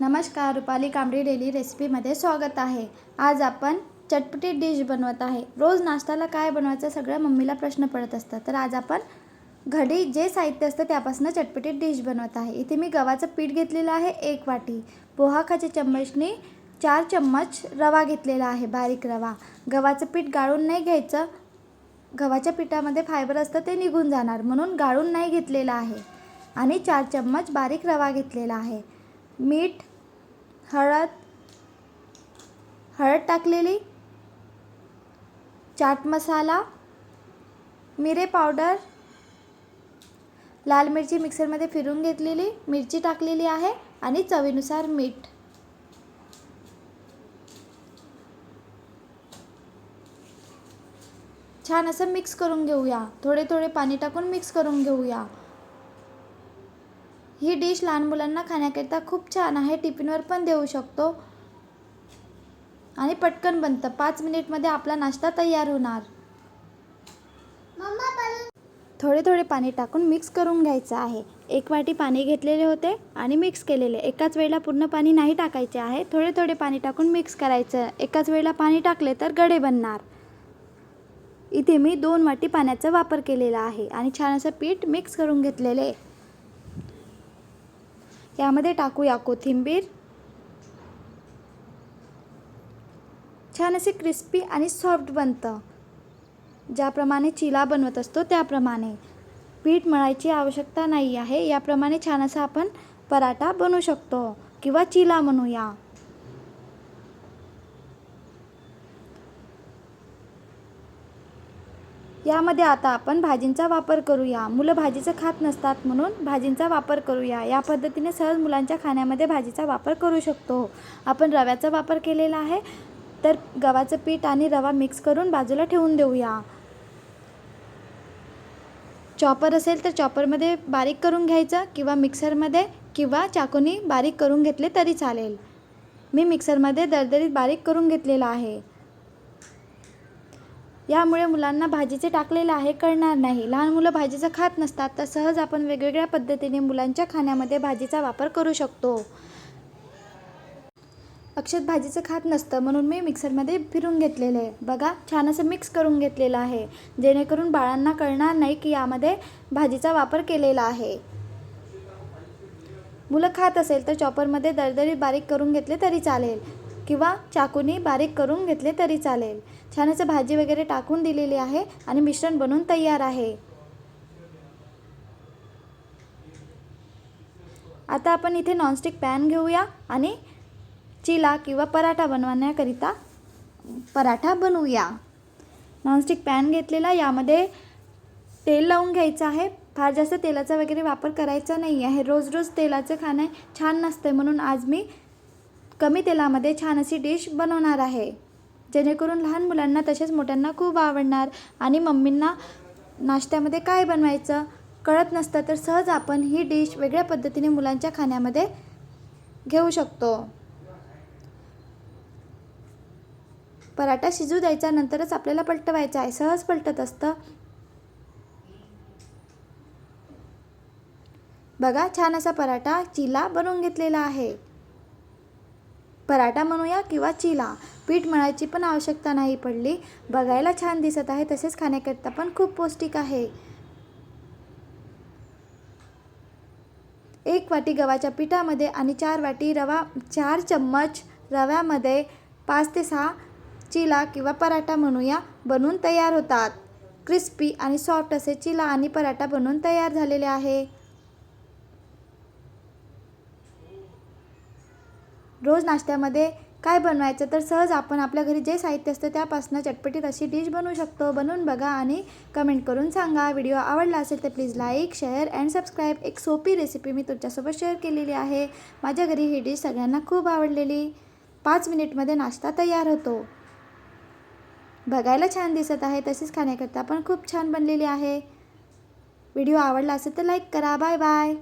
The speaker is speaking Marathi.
नमस्कार, रुपाली कांबडी डेली रेसिपीमध्ये स्वागत आहे। आज आपण चटपटीत डिश बनवत आहे। रोज नाश्त्याला काय बनवायचं सगळ्या मम्मीला प्रश्न पडत असतात, तर आज आपण घरी जे साहित्य असतं त्यापासून चटपटीत डिश बनवत आहे। इथे मी गव्हाचं पीठ घेतलेलं आहे 1 वाटी, पोहा खाच्या चम्मचनी 4 चम्मच रवा घेतलेला आहे, बारीक रवा। गव्हाचं पीठ गाळून नाही घ्यायचं, गव्हाच्या पिठामध्ये फायबर असतं ते निघून जाणार, म्हणून गाळून नाही घेतलेलं आहे। आणि 4 चम्मच बारीक रवा घेतलेला आहे। मीठ, हळद टाकलेली, चाट मसाला, मिरे पावडर, लाल मिरची मिक्सरमध्ये फिरून घेतलेली, मिरची टाकलेली आहे आणि चवीनुसार मीठ। छान असं मिक्स करून घेऊया, थोडे थोडे पाणी टाकून मिक्स करून घेऊया। ही डिश लहान मुलांना खाण्याकरिता खूप छान आहे, टिफिनवर पण देऊ शकतो आणि पटकन बनतं। 5 मिनिटमध्ये आपला नाश्ता तयार होणार। थोडे थोडे पाणी टाकून मिक्स करून घ्यायचं आहे। 1 वाटी पाणी घेतलेले होते आणि मिक्स केलेले। एकाच वेळेला पूर्ण पाणी नाही टाकायचे आहे, थोडे थोडे पाणी टाकून मिक्स करायचं। एकाच वेळेला पाणी टाकले तर गडे बनणार। इथे मी 2 वाटी पाण्याचा वापर केलेला आहे आणि छान असं पीठ मिक्स करून घेतलेले। यामध्ये टाकूया कोथिंबीर। छान असे क्रिस्पी आणि सॉफ्ट बनतं, ज्याप्रमाणे चिला बनवत असतो त्याप्रमाणे। पीठ मळायची आवश्यकता नाही आहे, याप्रमाणे छान असा आपण पराठा बनवू शकतो किंवा चिला म्हणूया। यामध्ये आता आपण भाजींचा वापर करूया। मुलं भाजीचं खात नसतात, म्हणून भाजींचा वापर करूया। या पद्धतीने सहज मुलांच्या खाण्यामध्ये भाजीचा वापर करू शकतो। आपण रव्याचा वापर केलेला आहे, तर गव्हाचं पीठ आणि रवा मिक्स करून बाजूला ठेवून देऊया। चॉपर असेल तर चॉपरमध्ये बारीक करून घ्यायचं किंवा मिक्सरमध्ये किंवा चाकूनी बारीक करून घेतले तरी चालेल। मी मिक्सरमध्ये दरदरीत बारीक करून घेतलेला आहे। यामुळे मुलांना भाजीचे टाकलेले आहे कळणार नाही। लहान मुलं भाजीचं खात नसतात, तर सहज आपण वेगवेगळ्या पद्धतीने मुलांच्या खाण्यामध्ये भाजीचा वापर करू शकतो। अक्षत भाजीचं खात नसतं, म्हणून मी मिक्सरमध्ये फिरून घेतलेलं आहे। बघा, छान असं मिक्स करून घेतलेलं आहे, जेणेकरून बाळांना कळणार नाही की यामध्ये भाजीचा वापर केलेला आहे। मुलं खात असेल तर चॉपरमध्ये दरदरीत बारीक करून घेतले तरी चालेल किंवा चाकूनी बारीक करून घेतले तरी चालेल। छान असं भाजी वगैरे टाकून दिलेली आहे आणि मिश्रण बनवून तयार आहे। आता आपण इथे नॉनस्टिक पॅन घेऊया आणि चिला किंवा पराठा बनवण्याकरिता पराठा बनवूया। नॉनस्टिक पॅन घेतलेला, यामध्ये तेल लावून घ्यायचं आहे। फार जास्त तेलाचा वगैरे वापर करायचा नाही आहे। रोज रोज तेलाचं खाणं छान नसते, म्हणून आज मी कमी तेलामध्ये छान अशी डिश बनवणार आहे, जेणेकरून लहान मुलांना तसेच मोठ्यांना खूप आवडणार। आणि मम्मींना नाश्त्यामध्ये काय बनवायचं कळत नसतं, तर सहज आपण ही डिश वेगळ्या पद्धतीने मुलांच्या खाण्यामध्ये घेऊ शकतो। पराठा शिजू द्यायचा, नंतरच आपल्याला पलटवायचा आहे, सहज पलटत असतं। बघा, छान असा पराठा चिला बनवून घेतलेला आहे। पराठा म्हणूया किंवा चिला, पीठ मळायची पण आवश्यकता नाही पडली। बघायला छान दिसत आहे, तसेच खाण्याकरिता पण खूप पौष्टिक आहे। 1 वाटी गव्हाच्या पिठामध्ये आणि 4 चम्मच रव्यामध्ये 5 ते 6 चिला किंवा पराठा म्हणूया बनवून तयार होतात। क्रिस्पी आणि सॉफ्ट असे चिला आणि पराठा बनवून तयार झालेले आहे। रोज नाश्त्यामध्ये काय बनवायचं, तर सहज आपण आपल्या घरी जे साहित्य असतं त्यापासून चटपटीत अशी डिश बनवू शकतो। बनवून बघा आणि कमेंट करून सांगा। व्हिडिओ आवडला असेल तर please like, share and subscribe. एक सोपी रेसिपी मी तुमच्यासोबत शेअर केलेली आहे। माझ्या घरी ही डिश सगळ्यांना खूप आवडलेली। 5 मिनिटमध्ये नाश्ता तयार होतो। बघायला छान दिसत आहे, तसेच खाण्याकरिता पण खूप छान बनलेली आहे। व्हिडिओ आवडला असेल तर लाईक करा। Bye bye.